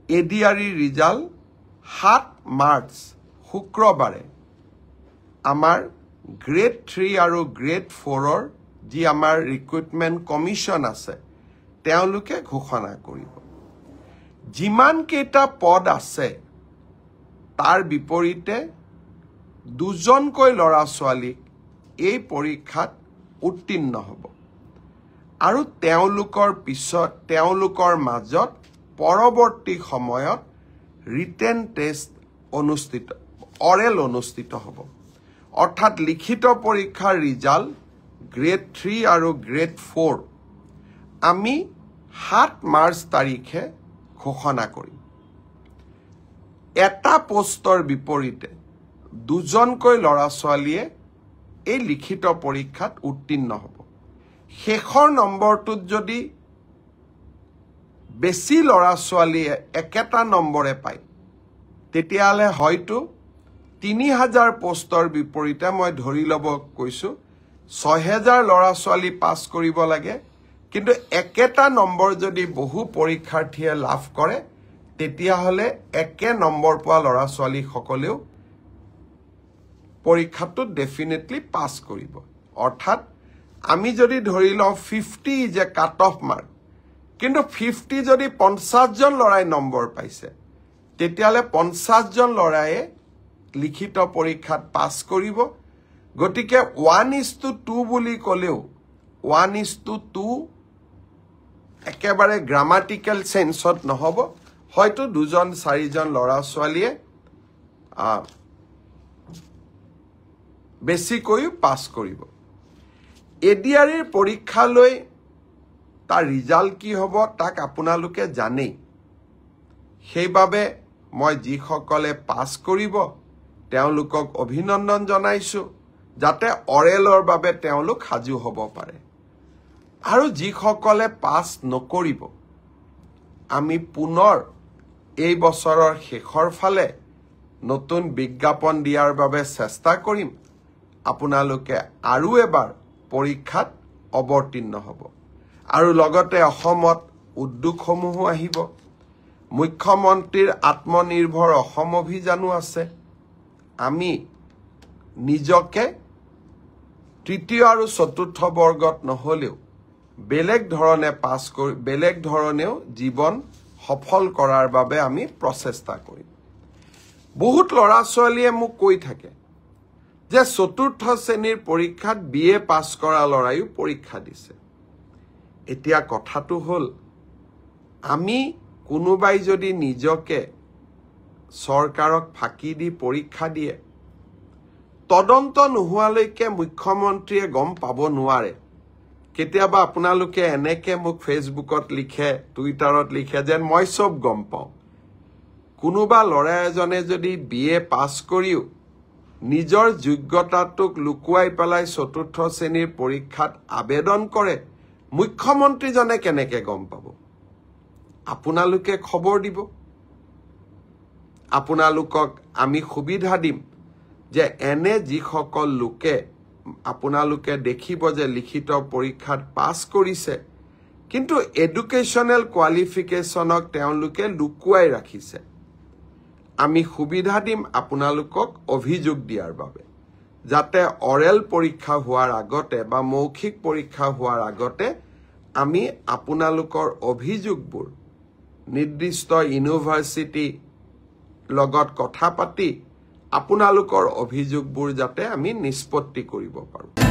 ADRE result 7 March শুক্ৰবাৰে আমাৰ grade 3 আৰু গ্ৰেড 4ৰ যি আমাৰ ৰিক্ৰুটমেণ্ট কমিশ্যন আছে তেওঁলোকে ঘোষণা কৰিব যিমান কেইটা পদ আছে তাৰ বিপৰীতে দুজনকৈ ল'ৰা ছোৱালীক এই পৰীক্ষাত উত্তীৰ্ণ হ'ব আৰু তেওঁলোকৰ মাজত পৰৱৰ্তী সময়ত ৰিটেন টেষ্ট অৰেল অনুষ্ঠিত হ'ব অৰ্থাৎ লিখিত পৰীক্ষাৰ ৰিজাল্ট গ্ৰেড 3 আৰু গ্ৰেড 4 আমি 7 মাৰ্চ তাৰিখে ঘোষণা কৰিম এটা পোষ্টৰ বিপৰীতে দুজনকৈ ল'ৰা ছোৱালীয়ে এই লিখিত পৰীক্ষাত উত্তীৰ্ণ হ'ব শেষৰ নম্বৰটোত যদি বেছি ল'ৰা ছোৱালীয়ে একেটা নম্বৰে পায় তেতিয়াহ'লে হয়তো 3000 পোষ্টৰ বিপৰীতে মই ধৰি ল'ব কৈছো 6000 ল'ৰা ছোৱালী পাছ কৰিব লাগে কিন্তু একেটা নম্বৰ যদি বহু পৰীক্ষাৰ্থীয়ে লাভ কৰে তেতিয়াহ'লে একে নম্বৰ পোৱা ল'ৰা ছোৱালী সকলেও পৰীক্ষাটোত ডেফিনেটলি পাছ কৰিব অৰ্থাৎ আমি যদি ধৰি লওঁ 50 is a cut off mark কিন্তু 50 যদি 50 জন ল'ৰাই নম্বৰ পাইছে তেতিয়াহ'লে 50 জন ল'ৰায়ে লিখিত পৰীক্ষাত পাছ কৰিব গতিকে 1:2 বুলি ক'লেও 1:2 একেবাৰে গ্ৰামাটিক্যাল সেন্সত নহব হয়তো 2-4জন ল'ৰা ছোৱালীয়ে বেছিকৈ পাছ কৰিব এডিআৰইৰ পৰীক্ষালৈ তাৰ ৰিজাল্ট কি হ'ব তাক আপোনালোকে জানেই সেইবাবে মই যিসকলে পাছ কৰিব তেওঁলোকক অভিনন্দন জনাইছো যাতে অৰেলৰ বাবে তেওঁলোক সাজু হ'ব পাৰে আৰু যিসকলে পাছ নকৰিব আমি পুনৰ এই বছৰৰ শেষৰ ফালে নতুন বিজ্ঞাপন দিয়াৰ বাবে চেষ্টা কৰিম আপোনালোকে আৰু এবাৰ পৰীক্ষাত অৱতীৰ্ণ হ'ব আৰু লগতে অসমত উদ্যোগসমূহ আহিব মুখ্যমন্ত্ৰীৰ আত্মনিৰ্ভৰ অসম অভিযানো আছে আমি নিজকে তৃতীয় আৰু চতুৰ্থ বৰ্গত নহলেও বেলেগ ধৰণেও জীৱন সফল কৰাৰ বাবে আমি প্ৰচেষ্টা কৰিম বহুত ল'ৰা ছোৱালীয়ে মোক কৈ থাকে যে চতুৰ্থ শ্ৰেণীৰ পৰীক্ষাত বিএ পাছ কৰা ল'ৰাইও পৰীক্ষা দিছে এতিয়া কথাটো হ'ল আমি কোনোবাই যদি নিজকে চৰকাৰক ফাঁকি দি পৰীক্ষা দিয়ে তদন্ত নোহোৱালৈকে মুখ্যমন্ত্ৰীয়ে গম পাব নোৱাৰে কেতিয়াবা আপোনালোকে এনেকে মোক ফেচবুকত লিখে টুইটাৰত লিখে যেন মই সব গম পাওঁ কোনোবা ল'ৰা এজনে যদি বিএ পাছ কৰিও নিজৰ যোগ্যতাটোক লুকুৱাই পেলাই চতুৰ্থ শ্ৰেণীৰ পৰীক্ষাত আবেদন কৰে মুখ্যমন্ত্ৰীজনে কেনেকে গম পাব আপোনালোকে খবৰ দিব আপোনালোকক আমি সুবিধা দিম যে এনে যিসকল লোকে আপোনালোকে দেখিব যে লিখিত পৰীক্ষাত পাছ কৰিছে কিন্তু এডুকেশ্যনেল কোৱালিফিকেশ্যনক তেওঁলোকে লুকুৱাই ৰাখিছে আমি সুবিধা দিম আপোনালোকক অভিযোগ দিয়াৰ বাবে যাতে অৰেল পৰীক্ষা হোৱাৰ আগতে বা মৌখিক পৰীক্ষা হোৱাৰ আগতে আমি আপোনালোকৰ অভিযোগবোৰ নিৰ্দিষ্ট ইউনিভাৰ্চিটি লগত কথা পাতি আপোনালোকৰ অভিযোগবোৰ যাতে আমি নিষ্পত্তি কৰিব পাৰোঁ